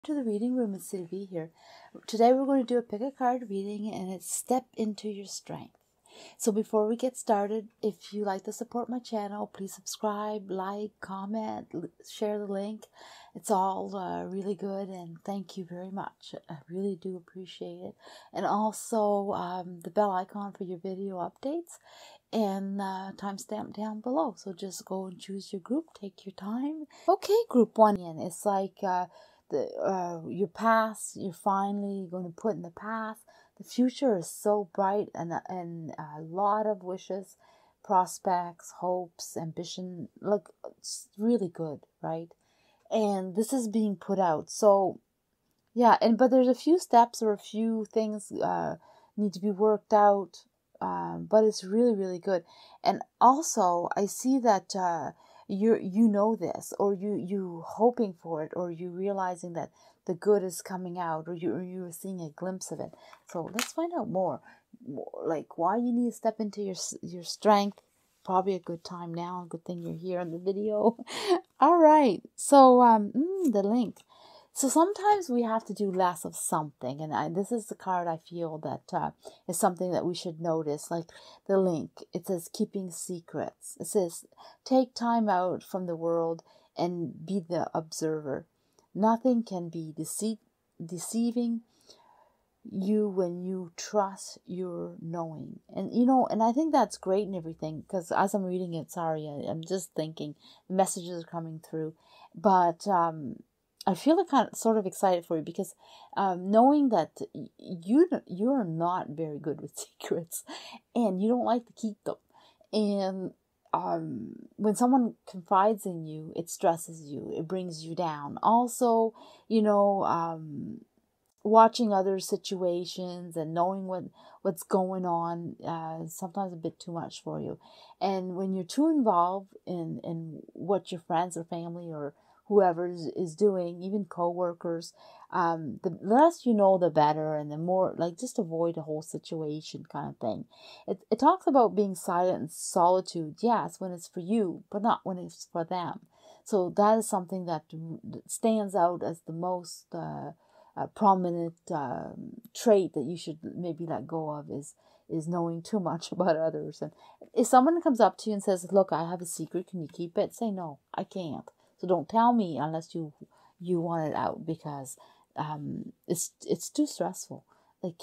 To the reading room, it's Sylvie here. Today we're going to do a pick a card reading, and it's Step Into Your Strength. So before we get started, if you like to support my channel, please subscribe, like, comment, share the link. It's all really good, and thank you very much. I really do appreciate it. And also the bell icon for your video updates and timestamp down below. So just go and choose your group, take your time. Okay, group 1 in. It's like your past, you're finally going to put in the past. The future is so bright, and a lot of wishes, prospects, hopes, ambition. Look, it's really good, right? And this is being put out. So yeah, but there's a few steps or a few things need to be worked out. But it's really, really good. And also, I see that you know this, or you hoping for it, or you realizing that the good is coming out, or you're seeing a glimpse of it. So let's find out more, like why you need to step into your strength. Probably a good time now. Good thing you're here on the video. All right. So the link. So sometimes we have to do less of something, and this is the card I feel that is something that we should notice. Like the link, it says keeping secrets. It says take time out from the world and be the observer. Nothing can be deceiving you when you trust your knowing. And and I think that's great and everything, because as I'm reading it, sorry, I'm just thinking messages are coming through, but I feel kind of sort of excited for you, because knowing that you're not very good with secrets, and you don't like to keep them, and when someone confides in you, it stresses you, it brings you down. Also, watching other situations and knowing what's going on sometimes a bit too much for you. And when you're too involved in what your friends or family or whoever is doing, even co-workers, the less you know, the better, and the more, like, just avoid the whole situation kind of thing. It talks about being silent and solitude, yes, when it's for you, but not when it's for them. So that is something that stands out as the most prominent trait that you should maybe let go of, is knowing too much about others. And if someone comes up to you and says, look, I have a secret, can you keep it? Say, no, I can't. So don't tell me unless you want it out, because it's too stressful. Like,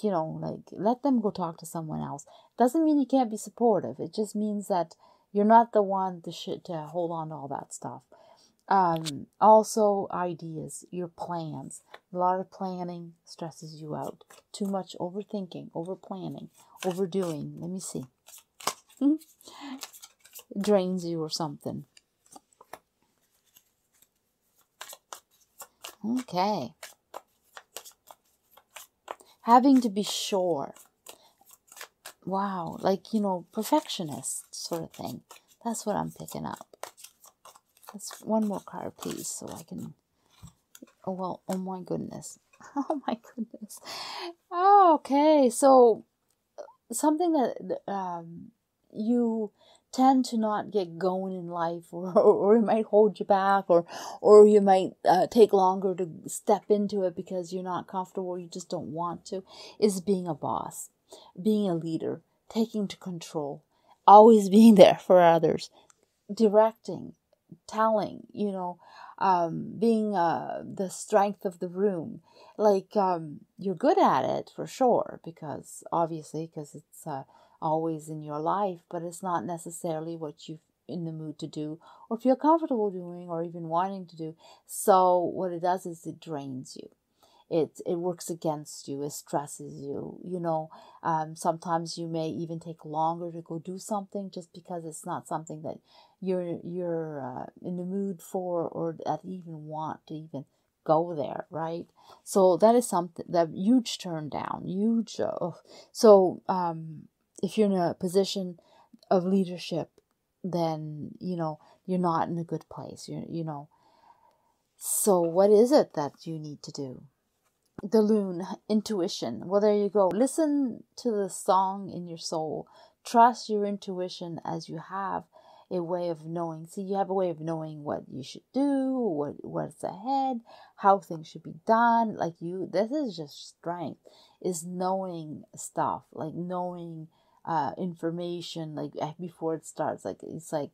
let them go talk to someone else. Doesn't mean you can't be supportive. It just means that you're not the one to hold on to all that stuff. Also, ideas, your plans. A lot of planning stresses you out. Too much overthinking, over planning, overdoing. Let me see. It drains you or something. Okay. Having to be sure. Wow. Like, perfectionist sort of thing. That's what I'm picking up. Let's one more card, please, so I can. Oh my goodness. Oh my goodness. Oh, okay. So something that you tend to not get going in life, or it might hold you back, or you might take longer to step into it because you're not comfortable, or you just don't want to, is being a boss, being a leader, taking to control, always being there for others, directing, telling, being the strength of the room. Like, you're good at it for sure, because it's always in your life, but it's not necessarily what you're in the mood to do, or feel comfortable doing, or even wanting to do. So what it does is it drains you. It works against you. It stresses you. Sometimes you may even take longer to go do something, just because it's not something that you're in the mood for, or that you even want to even go there, right? So that is something, that huge turn down, huge. So if you're in a position of leadership, then you're not in a good place. So what is it that you need to do? The loon, intuition. Well, there you go. Listen to the song in your soul. Trust your intuition, as you have a way of knowing. See, you have a way of knowing what you should do, what's ahead, how things should be done. Like this is just strength, is knowing stuff, like knowing information, like before it starts. Like it's like,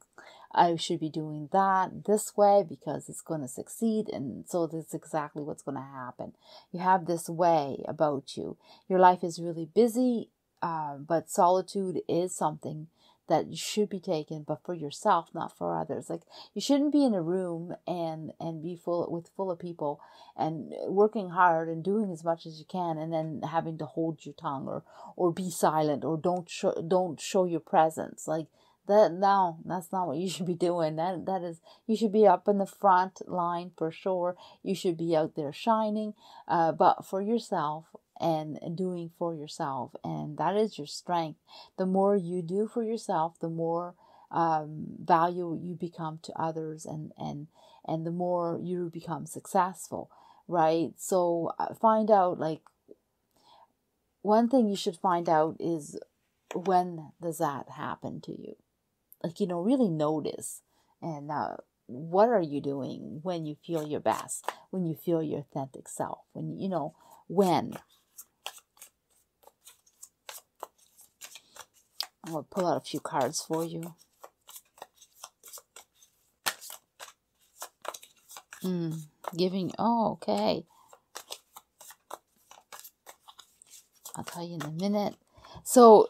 I should be doing that this way because it's going to succeed, and so that's exactly what's going to happen. You have this way about you. Your life is really busy, but solitude is something that you should be taken, but for yourself, not for others. Like you shouldn't be in a room and be full of people and working hard and doing as much as you can, and then having to hold your tongue or be silent or don't show your presence. Like that, no, that's not what you should be doing. That is, you should be up in the front line for sure. You should be out there shining, but for yourself, and doing for yourself, and that is your strength. The more you do for yourself, the more value you become to others, and the more you become successful, right? So find out, like, one thing you should find out is, when does that happen to you? Like, really notice, and what are you doing when you feel your best, when you feel your authentic self, when when. I'm going to pull out a few cards for you. Okay. I'll tell you in a minute. So,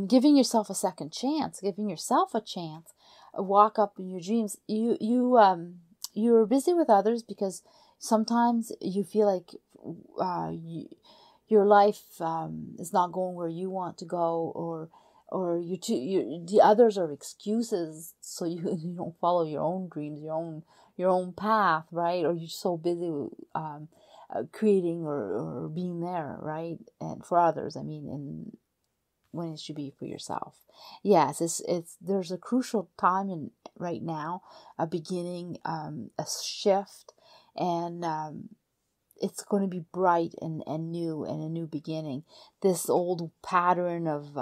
giving yourself a second chance, giving yourself a chance, walk up in your dreams. You're busy with others because sometimes you feel like your life is not going where you want to go, or the others are excuses, so you don't follow your own dreams, your own path, right? Or you're so busy with creating or being there, right? And for others, I mean, and when it should be for yourself. Yes, it's there's a crucial time in right now, a beginning, a shift, and it's going to be bright and new, and a new beginning. This old pattern of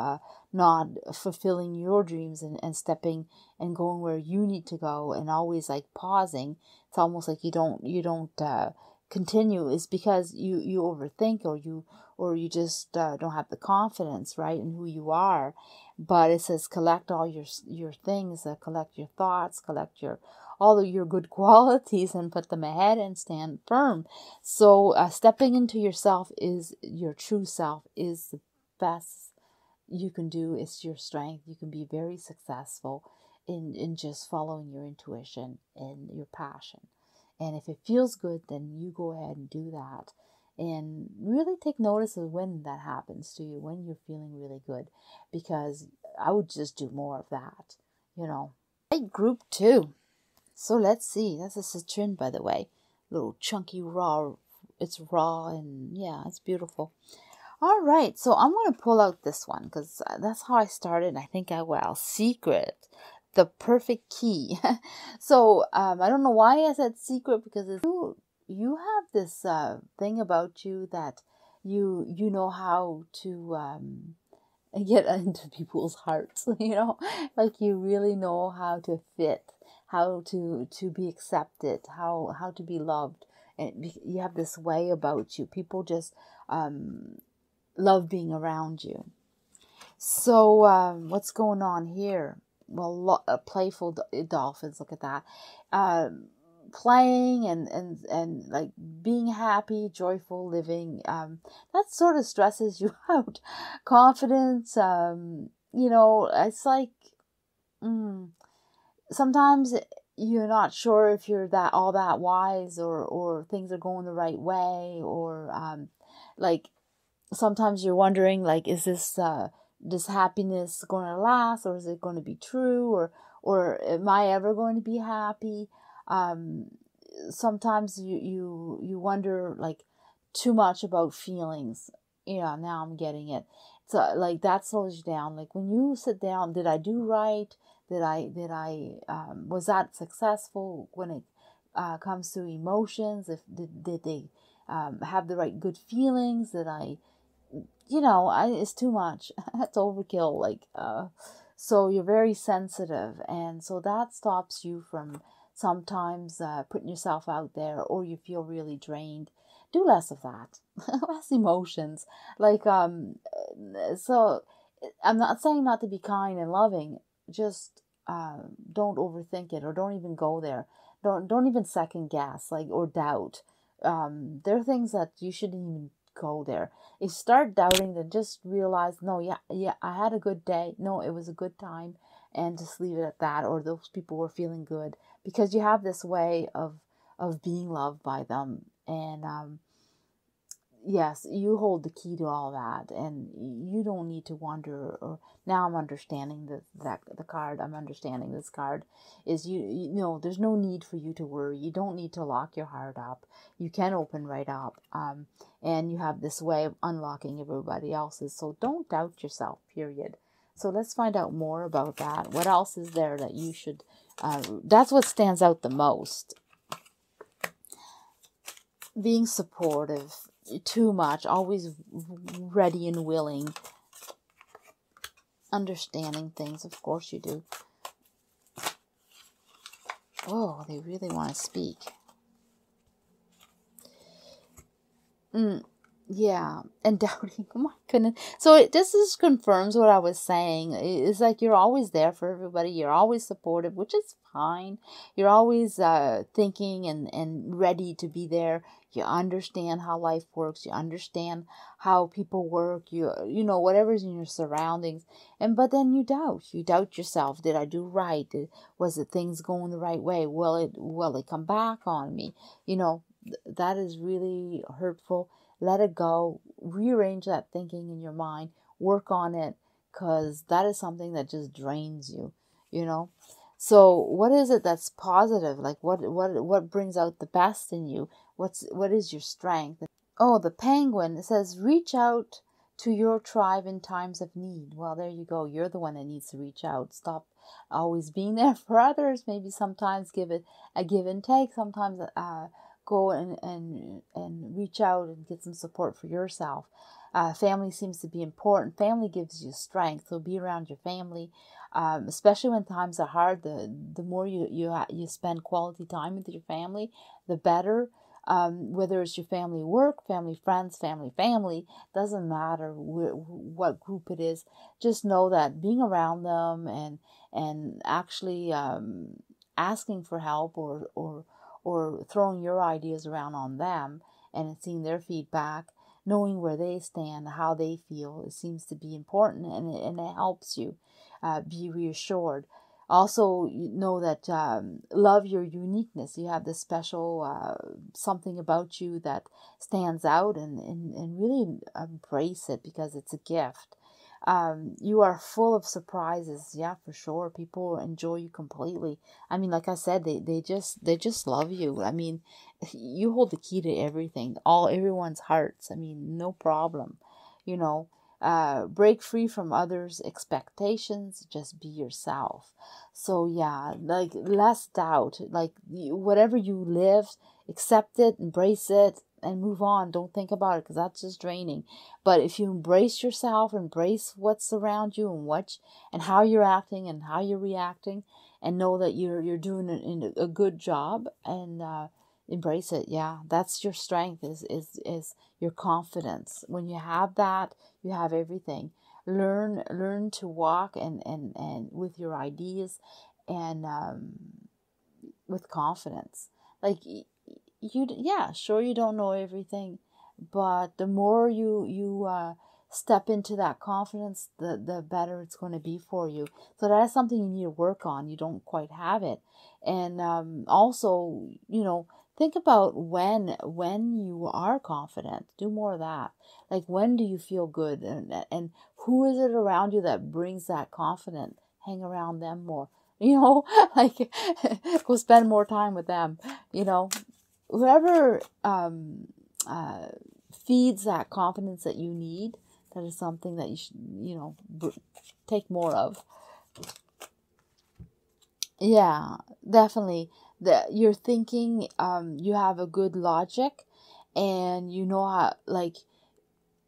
not fulfilling your dreams and stepping and going where you need to go, and always like pausing. It's almost like you don't continue, is because you overthink, or you just don't have the confidence, right, in who you are. But it says collect all your things, collect your thoughts, collect all of your good qualities, and put them ahead and stand firm. So stepping into yourself, is your true self, is the best you can do. It's your strength. You can be very successful in just following your intuition and your passion. And if it feels good, then you go ahead and do that. And really take notice of when that happens to you, when you're feeling really good, because I would just do more of that, Right, group 2. So let's see. That's a citron, by the way. Little chunky raw. It's raw, and yeah, it's beautiful. All right, so I'm going to pull out this one because that's how I started, and I think I will. Secret. The perfect key. So I don't know why I said secret, because you have this thing about you that you know how to get into people's hearts. Like you really know how to fit, how to be accepted, how to be loved, and you have this way about you. People just love being around you. So what's going on here? Well, playful dolphins, look at that. Playing and like being happy, joyful living. That sort of stresses you out. Confidence, it's like, sometimes you're not sure if you're all that wise, or things are going the right way, or like sometimes you're wondering, like, is this happiness going to last, or is it going to be true, or am I ever going to be happy? Sometimes you wonder, like, too much about feelings. Yeah, now I'm getting it. So like that slows you down. Like when you sit down, did I do right? Did I was that successful when it comes to emotions? Did they have the right good feelings? Did I it's too much. That's overkill. Like, So you're very sensitive, and so that stops you from sometimes putting yourself out there, or you feel really drained. Do less of that. Less emotions. Like, so I'm not saying not to be kind and loving, just don't overthink it, or don't even go there. Don't even second guess, like, or doubt. There are things that you shouldn't even go there. If you start doubting, then just realize, no, yeah, I had a good day. No, it was a good time, and just leave it at that. Or those people were feeling good, because you have this way of being loved by them, and yes, you hold the key to all that, and you don't need to wonder. Or now I'm understanding the card. I'm understanding this card is you know, there's no need for you to worry. You don't need to lock your heart up. You can open right up, and you have this way of unlocking everybody else's. So don't doubt yourself. Period. So let's find out more about that. What else is there that you should? That's what stands out the most. Being supportive. Too much, always ready and willing, understanding things, of course you do. Oh, they really want to speak. Yeah, and doubting. Oh my goodness. So this just confirms what I was saying. It's like you're always there for everybody. You're always supportive, which is fine. You're always thinking and ready to be there. You understand how life works. You understand how people work. You know, whatever's in your surroundings. But then you doubt. You doubt yourself. Did I do right? Was it things going the right way? Will it come back on me? You know, that is really hurtful. Let it go. Rearrange that thinking in your mind. Work on it, because that is something that just drains you, you know. So what is it that's positive? Like what brings out the best in you? What is your strength? Oh, the penguin. It says reach out to your tribe in times of need. Well, there you go. You're the one that needs to reach out. Stop always being there for others. Maybe sometimes give it a give and take. Sometimes go and reach out and get some support for yourself. Family seems to be important. Family gives you strength, so be around your family, especially when times are hard. The more you spend quality time with your family, the better. Whether it's your family work, family friends, family, doesn't matter what group it is. Just know that being around them and actually asking for help, or throwing your ideas around on them and seeing their feedback, knowing where they stand, how they feel, it seems to be important, and it helps you be reassured. Also, you know that love your uniqueness. You have this special something about you that stands out, and really embrace it, because it's a gift. You are full of surprises. Yeah, for sure. People enjoy you completely. I mean, like I said, they just love you. I mean, you hold the key to everything, everyone's hearts. I mean, no problem. You know, break free from others' expectations. Just be yourself. So yeah, like less doubt. Like whatever you live, accept it, embrace it, and move on. Don't think about it, because that's just draining. But if you embrace yourself, embrace what's around you, and how you're acting and how you're reacting, and know that you're doing a good job, and embrace it. Yeah, that's your strength, is your confidence. When you have that, you have everything. Learn to walk and with your ideas, and with confidence. Like yeah, sure, you don't know everything, but the more you step into that confidence, the better it's going to be for you. So that's something you need to work on. You don't quite have it. And also, you know, think about when you are confident. Do more of that. Like, when do you feel good, and who is it around you that brings that confidence? Hang around them more. You know, like go spend more time with them. You know, whoever feeds that confidence that you need, that is something that you should, you know, take more of. Yeah, definitely. You're thinking, you have a good logic, and you know how, like,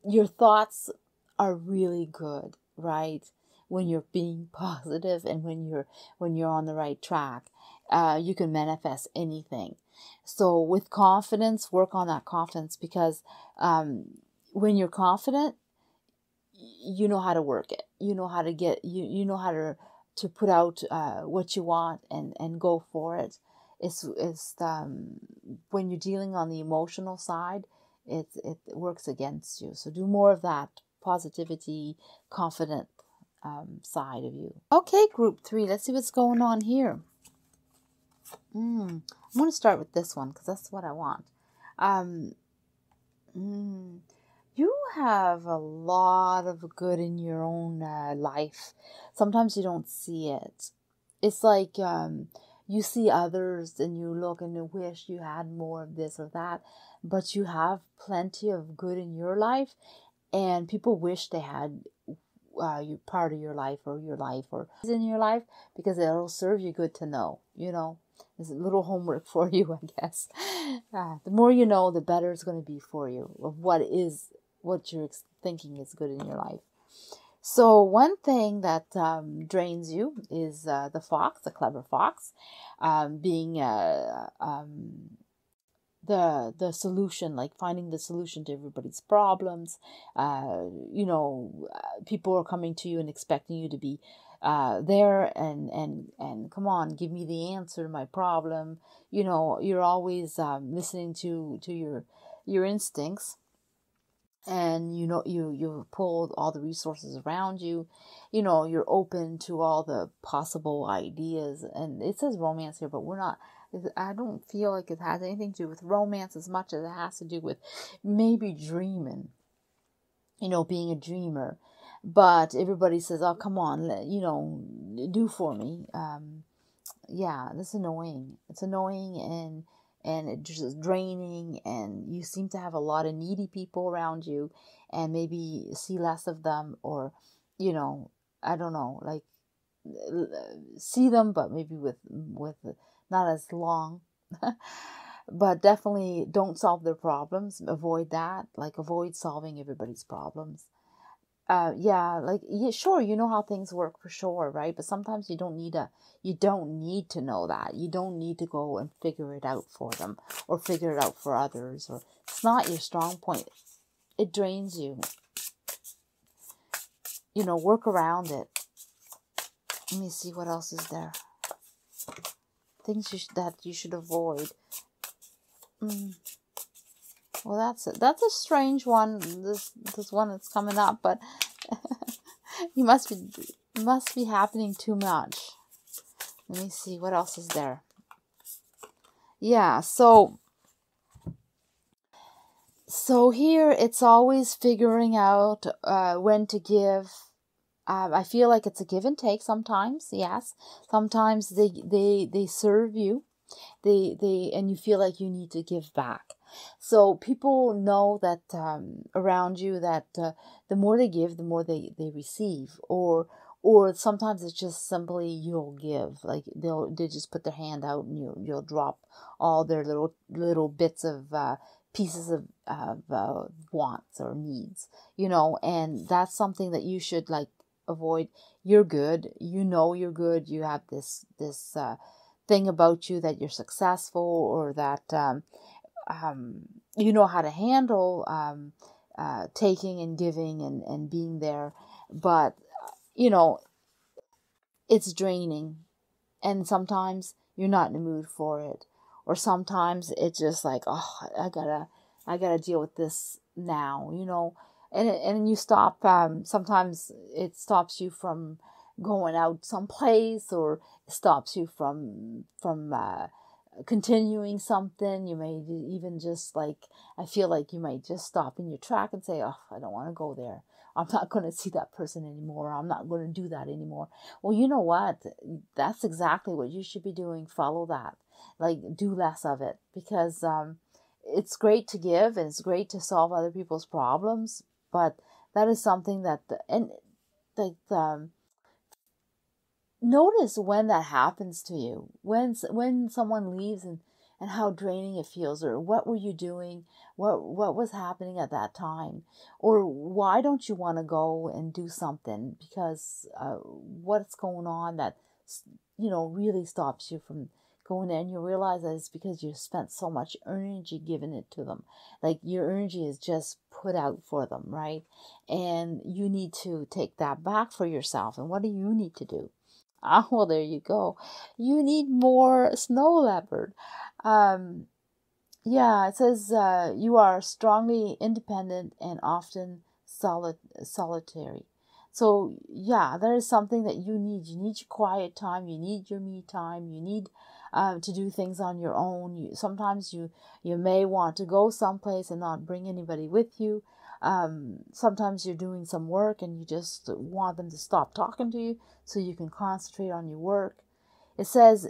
your thoughts are really good, right? when you're being positive and when you're on the right track, you can manifest anything. So with confidence, work on that confidence, because when you're confident, you know how to work it. You know how to get, you know how to put out what you want and go for it. It's when you're dealing on the emotional side, it works against you. So do more of that positivity, confident side of you. Okay, group 3, let's see what's going on here. I'm going to start with this one because that's what I want. You have a lot of good in your own life. Sometimes you don't see it. It's like you see others and you look and you wish you had more of this or that, but you have plenty of good in your life, and people wish they had part of your life or in your life, because it'll serve you good to know, It's a little homework for you, I guess. The more you know, the better it's going to be for you of what you're thinking is good in your life. So one thing that drains you is the fox, the clever fox, being the solution, like finding the solution to everybody's problems. People are coming to you and expecting you to be there and come on, give me the answer to my problem. You're always listening to your instincts, and you pull all the resources around you. You're open to all the possible ideas. And it says romance here, but I don't feel like it has anything to do with romance as much as it has to do with maybe dreaming, being a dreamer. But everybody says, oh, come on, do for me. That's annoying. It's annoying, and it's just draining, and you seem to have a lot of needy people around you, and maybe see less of them, or, I don't know, like see them, but maybe with not as long. But definitely don't solve their problems. Avoid that. Like, avoid solving everybody's problems. Sure, you know how things work for sure, right? But sometimes you don't need to know that. You don't need to go and figure it out for them or figure it out for others, or it's not your strong point. It drains you. Work around it. Let me see what else is there. Things that you should avoid. Well, that's a strange one. This one that's coming up, but you must be happening too much. Let me see what else is there. Yeah, so here it's always figuring out when to give. I feel like it's a give and take sometimes. Yes, sometimes they serve you. And you feel like you need to give back. So people know that around you that the more they give, the more they receive, or sometimes it's just simply you'll give, like they just put their hand out and you'll drop all their little bits of pieces of wants or needs, and that's something that you should avoid. You're good. You're good. You have this thing about you that you're successful, or that you know how to handle taking and giving and being there. But it's draining, and sometimes you're not in the mood for it, or sometimes it's just like, oh, I gotta deal with this now, and you stop. Sometimes it stops you from going out someplace, or it stops you from continuing something. You may even just I feel like you might just stop in your track and say, oh, I don't want to go there. I'm not going to see that person anymore. I'm not going to do that anymore. Well, you know what? That's exactly what you should be doing. Follow that. Do less of it, because it's great to give and it's great to solve other people's problems, but that is something that notice when that happens to you, when someone leaves and and how draining it feels, or what were you doing, what was happening at that time, or why don't you want to go and do something, because what's going on that really stops you from going there, and you realize that it's because you spent so much energy giving it to them. Like your energy is just put out for them, right? And you need to take that back for yourself. And what do you need to do? Ah, well, there you go. You need more snow leopard. Yeah, it says you are strongly independent and often solitary. So yeah, there is something that you need. You need your quiet time. You need your me time. You need to do things on your own. Sometimes you may want to go someplace and not bring anybody with you. Sometimes you're doing some work and you just want them to stop talking to you so you can concentrate on your work. It says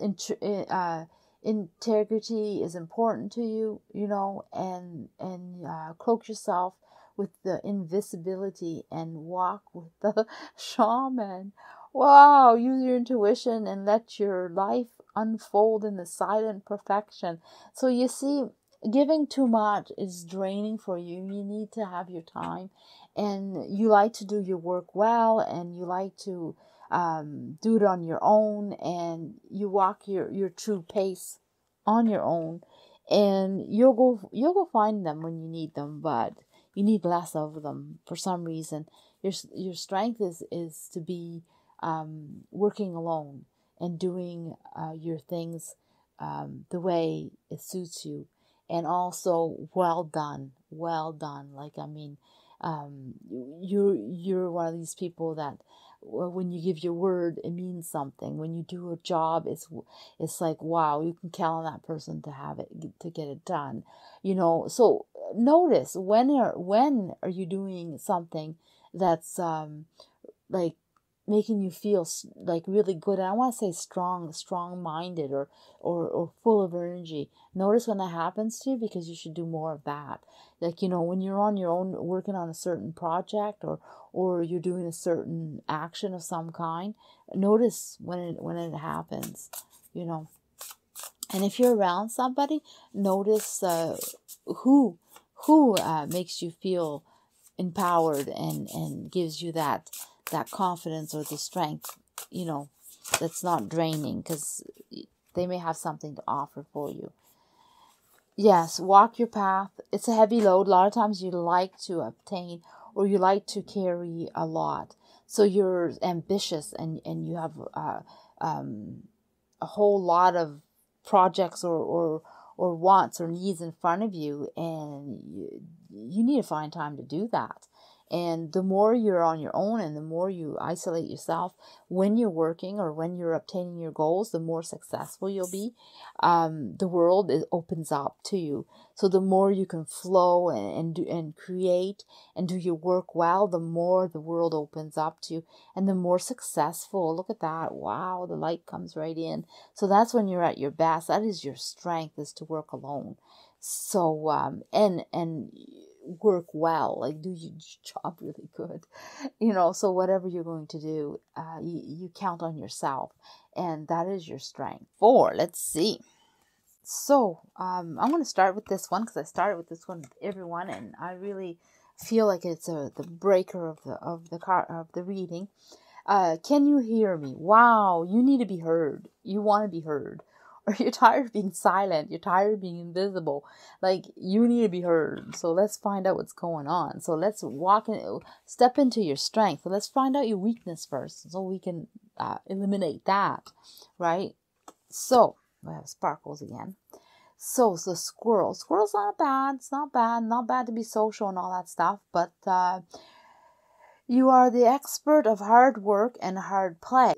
integrity is important to you, and cloak yourself with the invisibility and walk with the shaman. Wow, use your intuition and let your life unfold in the silent perfection. So you see, giving too much is draining for you. You need to have your time, and you like to do your work well, and you like to do it on your own, and you walk your true pace on your own, and you'll go find them when you need them, but you need less of them for some reason. Your strength is to be working alone and doing your things the way it suits you, and also well done. Like, I mean, you're one of these people that when you give your word, it means something. When you do a job, it's like, wow, you can count on that person to get it done. So notice when are you doing something that's like making you feel like really good. And I want to say strong-minded or full of energy. Notice when that happens to you, because you should do more of that. Like, when you're on your own working on a certain project or you're doing a certain action of some kind, notice when it happens, And if you're around somebody, notice who makes you feel empowered and gives you that confidence or the strength, that's not draining, because they may have something to offer for you. Yes, walk your path. It's a heavy load. A lot of times you like to obtain, or you like to carry a lot. So you're ambitious, and you have a whole lot of projects or wants or needs in front of you, and you need to find time to do that. And the more you're on your own and the more you isolate yourself when you're working or when you're obtaining your goals, the more successful you'll be. The world opens up to you. So the more you can flow and create and do your work well, the more the world opens up to you and the more successful. Look at that. Wow, the light comes right in. So that's when you're at your best. That is your strength, is to work alone. So, and work well, like do your job really good, so whatever you're going to do, you count on yourself, and that is your strength. Let's see. So I'm going to start with this one because I started with this one with everyone, and I really feel like it's the breaker of the reading. Can you hear me? Wow, you need to be heard. You want to be heard. Or you're tired of being silent. You're tired of being invisible. Like, you need to be heard. So let's find out what's going on. So let's step into your strength. So let's find out your weakness first, so we can eliminate that, right? So I have sparkles again. So the squirrel's not bad. It's not bad to be social and all that stuff. But you are the expert of hard work and hard play.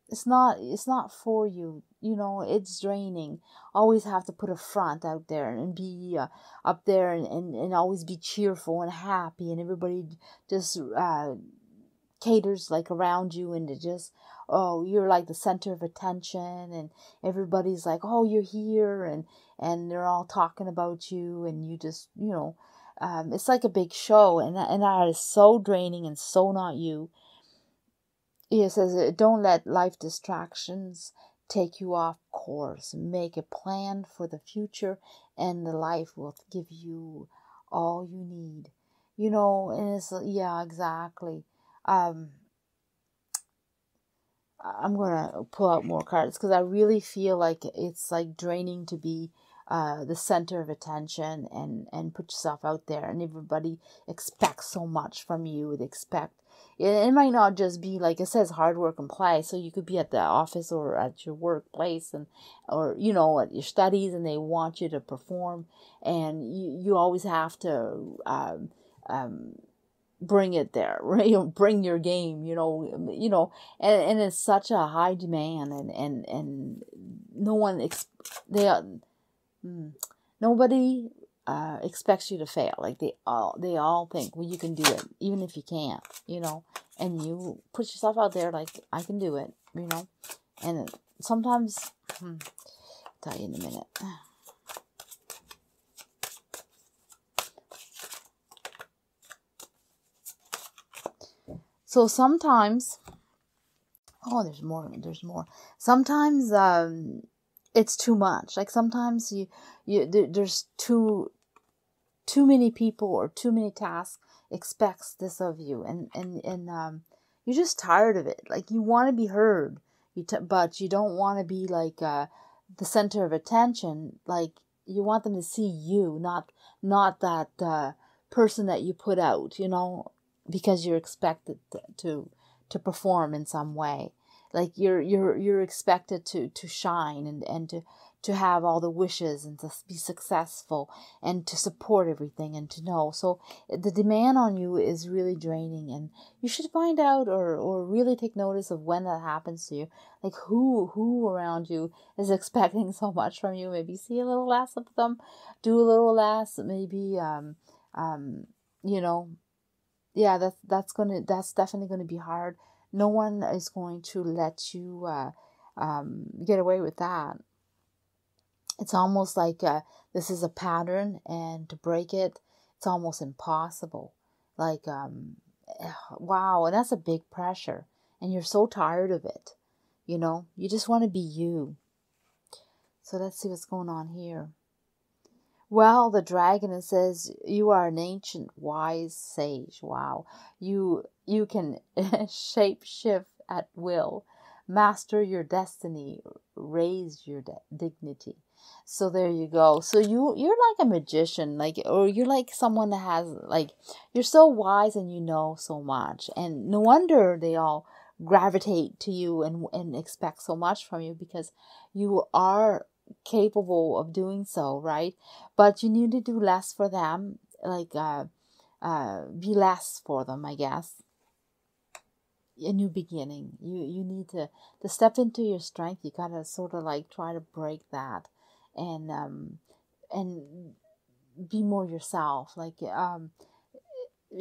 It's not for you, it's draining. Always have to put a front out there and be up there and always be cheerful and happy, and everybody just caters like around you, and it just, you're like the center of attention, and everybody's like, oh, you're here, and they're all talking about you, and you just, it's like a big show, and that is so draining and so not you. It says, don't let life distractions take you off course. Make a plan for the future, and the life will give you all you need. You know, and it's, yeah, exactly. I'm gonna pull out more cards because I really feel like it's like draining to be the center of attention and put yourself out there, and everybody expects so much from you. They expect it might not just be like it says hard work and play, so you could be at the office or at your workplace and or you know at your studies, and they want you to perform, and you always have to bring it there, right? Bring your game, and it's such a high demand, and no one nobody expects you to fail. Like they all think, well, you can do it, even if you can't, and you put yourself out there like, I can do it, and sometimes, I'll tell you in a minute. So sometimes, there's more. Sometimes it's too much. Like sometimes there's too many people or too many tasks expects this of you, and you're just tired of it. Like you want to be heard, but you don't want to be like the center of attention. Like you want them to see you, not that person that you put out, because you're expected to perform in some way. Like you're expected to shine and to have all the wishes and to be successful and to support everything and to know. So the demand on you is really draining, and you should find out or really take notice of when that happens to you. Like who around you is expecting so much from you. Maybe see a little less of them, do a little less, maybe yeah, that's definitely gonna be hard. No one is going to let you get away with that. It's almost like this is a pattern, and to break it, it's almost impossible. Like, wow, and that's a big pressure, and you're so tired of it. You just want to be you. So let's see what's going on here. Well, the dragon, it says, you are an ancient, wise sage. Wow. You can shape shift at will, master your destiny, raise your dignity. So there you go. So you're like a magician, or you're like someone that has, you're so wise and you know so much. And no wonder they all gravitate to you and expect so much from you, because you are capable of doing so, right? But you need to do less for them, be less for them, I guess. A new beginning. You need to step into your strength. You gotta sort of try to break that, and be more yourself.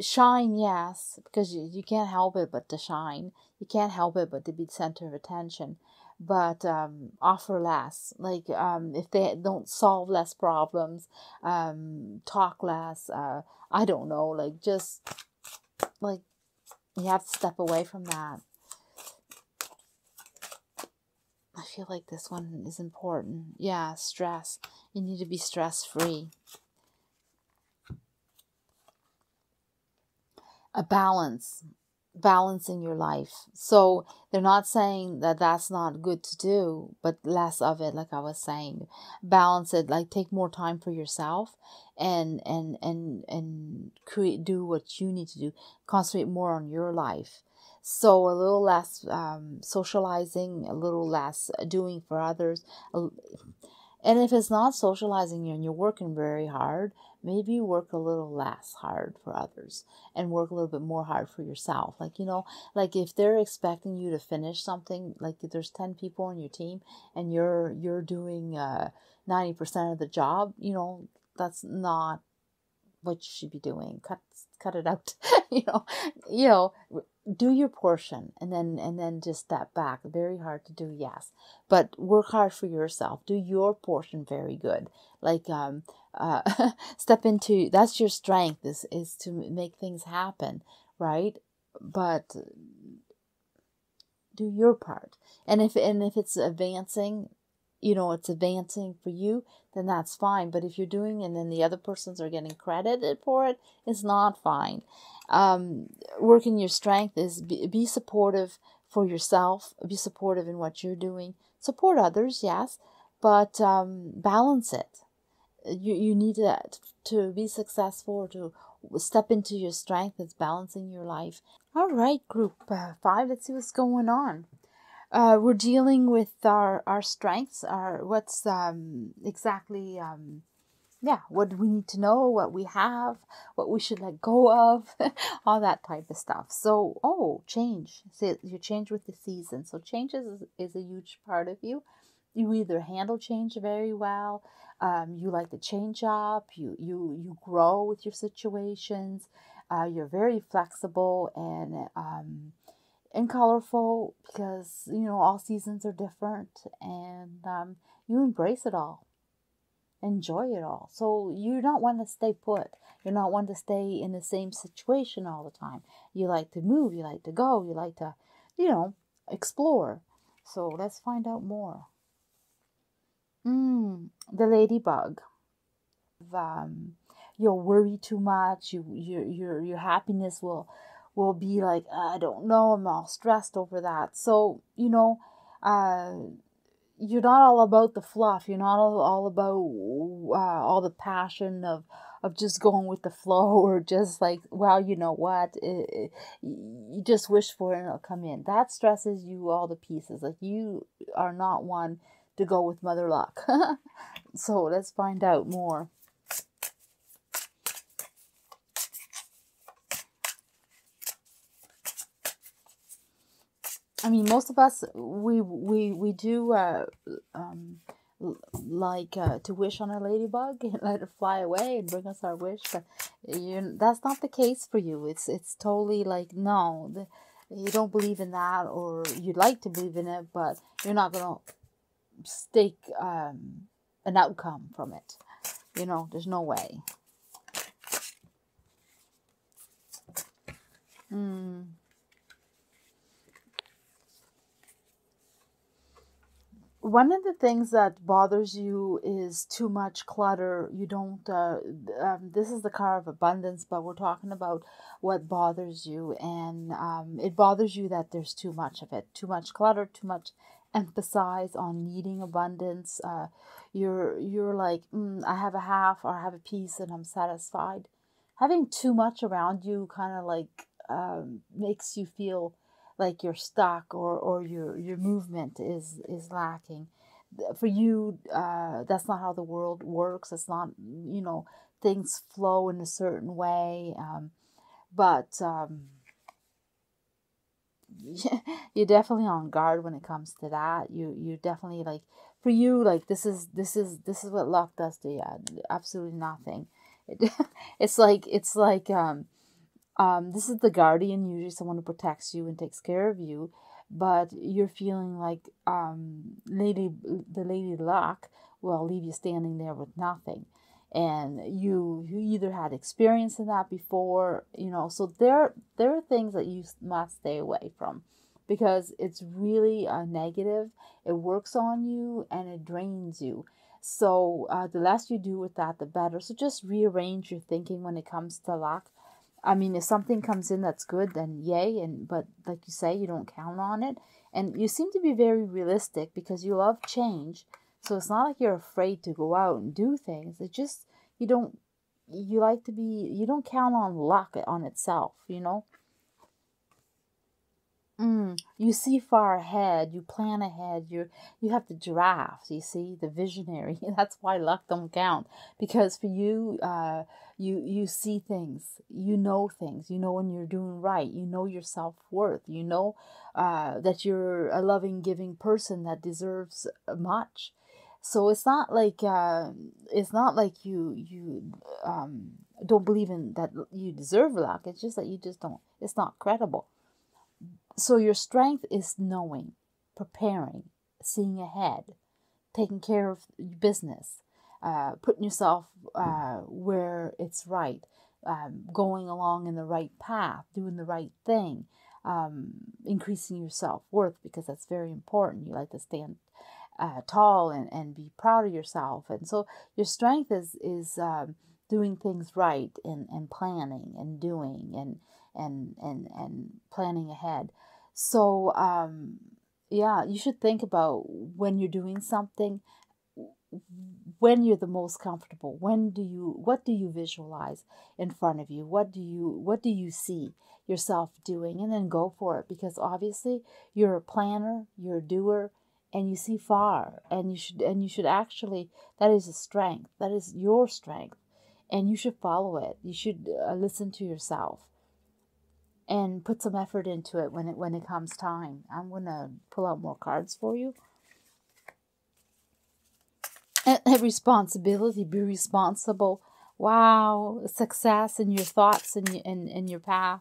Shine, yes, because you can't help it but to shine. You can't help it but to be the center of attention. But offer less. If they don't solve less problems, talk less. I don't know. Just you have to step away from that. I feel like this one is important. Yeah, stress. You need to be stress-free. A balance in your life. So they're not saying that that's not good to do, but less of it, like I was saying. Balance it, take more time for yourself and do what you need to do. Concentrate more on your life. So a little less socializing, a little less doing for others. And if it's not socializing and you're working very hard, maybe you work a little less hard for others and work a little bit more hard for yourself. If they're expecting you to finish something, if there's 10 people on your team and you're doing 90% of the job, that's not what you should be doing. Cut it out. Do your portion and then just step back. Very hard to do, yes, but work hard for yourself. Do your portion very good. Step into, that's your strength, is to make things happen, right? But do your part. And if it's advancing, it's advancing for you, then that's fine. But if you're doing and then the other persons are getting credited for it, it's not fine. Working your strength is be supportive for yourself, be supportive in what you're doing, support others, yes, but balance it. You need to be successful, or to step into your strength. It's balancing your life. All right, group 5, let's see what's going on. We're dealing with our strengths, what's exactly, what we need to know, what we have, what we should let go of, all that type of stuff. So, change. So you change with the season. So change is a huge part of you. You either handle change very well, you like to change up, you grow with your situations, you're very flexible and colorful, because all seasons are different, and you embrace it all, enjoy it all. So you don't want to stay put. You're not one to stay in the same situation all the time. You like to move, you like to go, you like to explore. So let's find out more. The ladybug. You'll worry too much. Your happiness will be like, I don't know, I'm all stressed over that. So you're not all about the fluff. You're not all about all the passion of just going with the flow, or just like, well, you know what, you just wish for it and it'll come in. That stresses you all to pieces. Like, you are not one to go with Mother Luck. So let's find out more. I mean, most of us, we do like to wish on a ladybug and let it fly away and bring us our wish, but that's not the case for you. It's totally like, no, you don't believe in that, or you'd like to believe in it, but you're not gonna stake an outcome from it. There's no way. One of the things that bothers you is too much clutter. You don't, this is the card of abundance, but we're talking about what bothers you. And it bothers you that there's too much of it. Too much clutter, too much emphasis on needing abundance. You're like, I have a half, or I have a piece and I'm satisfied. Having too much around you kind of like makes you feel like you're stuck, or your movement is lacking. For you, that's not how the world works. It's not, things flow in a certain way. But you're definitely on guard when it comes to that. You definitely, like, for you, like, this is what luck does to you. Absolutely nothing. It's like this is the guardian, usually someone who protects you and takes care of you, but you're feeling like the lady luck will leave you standing there with nothing. And you either had experience in that before, so there are things that you must stay away from, because it's really negative. It works on you and it drains you. So the less you do with that, the better. So just rearrange your thinking when it comes to luck. I mean, if something comes in that's good, then yay. But like you say, you don't count on it. And you seem to be very realistic, because you love change. So it's not like you're afraid to go out and do things. It's just, you don't count on luck on itself, You see far ahead, you plan ahead, you have the draft, you see, the visionary. That's why luck don't count, because for you, you see things, things, when you're doing right, your self-worth, that you're a loving, giving person that deserves much. So it's not like you don't believe in that you deserve luck. It's just that you just don't. It's not credible. So your strength is knowing, preparing, seeing ahead, taking care of your business, putting yourself where it's right, going along in the right path, doing the right thing, increasing your self-worth, because that's very important. You like to stand tall and be proud of yourself. And so your strength is doing things right, and planning and doing and planning ahead. So yeah, you should think about when you're doing something, when you're the most comfortable. What do you visualize in front of you? What do you see yourself doing? And then go for it, because obviously you're a planner, you're a doer, and you see far, and you should actually, that is a strength, that is your strength, and you should follow it. You should listen to yourself and put some effort into it when it comes time. I'm going to pull out more cards for you. And responsibility, be responsible. Wow, success in your thoughts and in your path.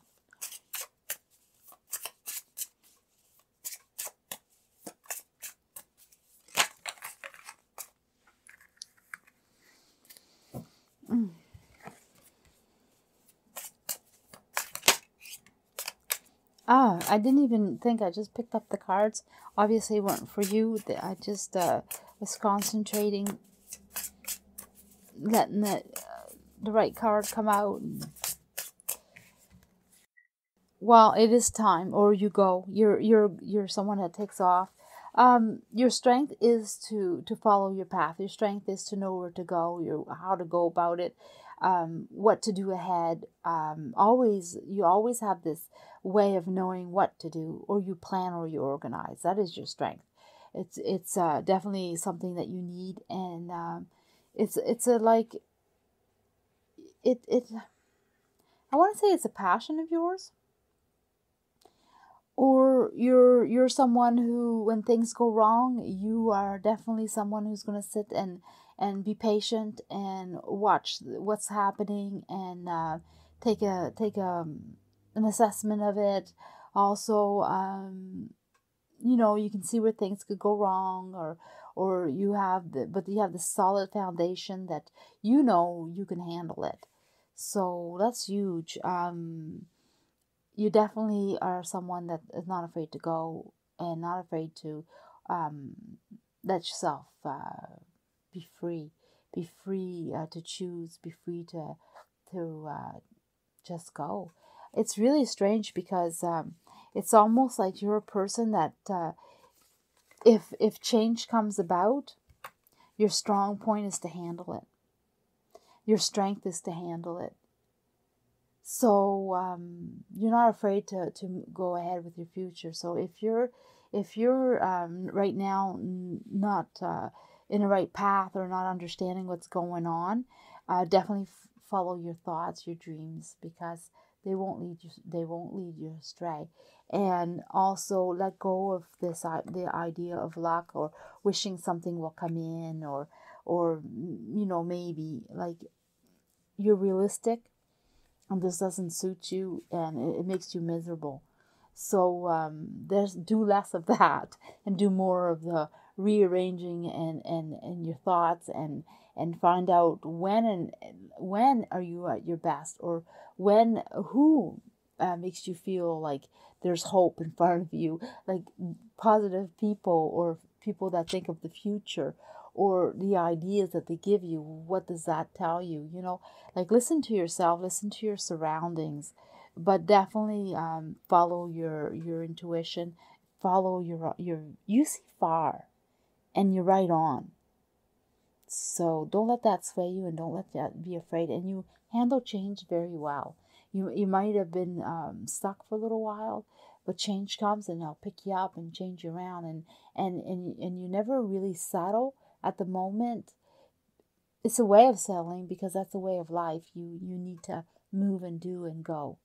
I didn't even think. I just picked up the cards. Obviously, weren't for you. I just was concentrating, letting the right card come out. Well, it is time, or you go. You're someone that takes off. Your strength is to follow your path. Your strength is to know where to go, how to go about it, what to do ahead. You always have this way of knowing what to do, or you plan, or you organize. That is your strength. It's definitely something that you need, and it's a like it. I want to say it's a passion of yours. Or you're someone who, when things go wrong, you are definitely someone who's going to sit and be patient and watch what's happening, and take an assessment of it. Also, you can see where things could go wrong, or you have the solid foundation that you can handle it. So that's huge. You definitely are someone that is not afraid to go, and not afraid to let yourself be free. Be free to choose. Be free to just go. It's really strange, because it's almost like you're a person that if change comes about, your strong point is to handle it. Your strength is to handle it. So you're not afraid to go ahead with your future. So if you're right now not in the right path, or not understanding what's going on, definitely follow your thoughts, your dreams, because they won't lead you astray. And also let go of the idea of luck, or wishing something will come in, or maybe like you're realistic, and this doesn't suit you, and it makes you miserable. So do less of that, and do more of the rearranging and your thoughts, and find out when are you at your best, or who makes you feel like there's hope in front of you, like positive people, or people that think of the future, or the ideas that they give you. What does that tell you? Like, listen to yourself, listen to your surroundings, but definitely follow your intuition, follow you see far, and you're right on. So don't let that sway you, and don't let that be afraid. And you handle change very well. You might have been stuck for a little while, but change comes, and they'll pick you up and change you around, and you never really settle at the moment. It's a way of settling, because that's a way of life. You need to move and do and go.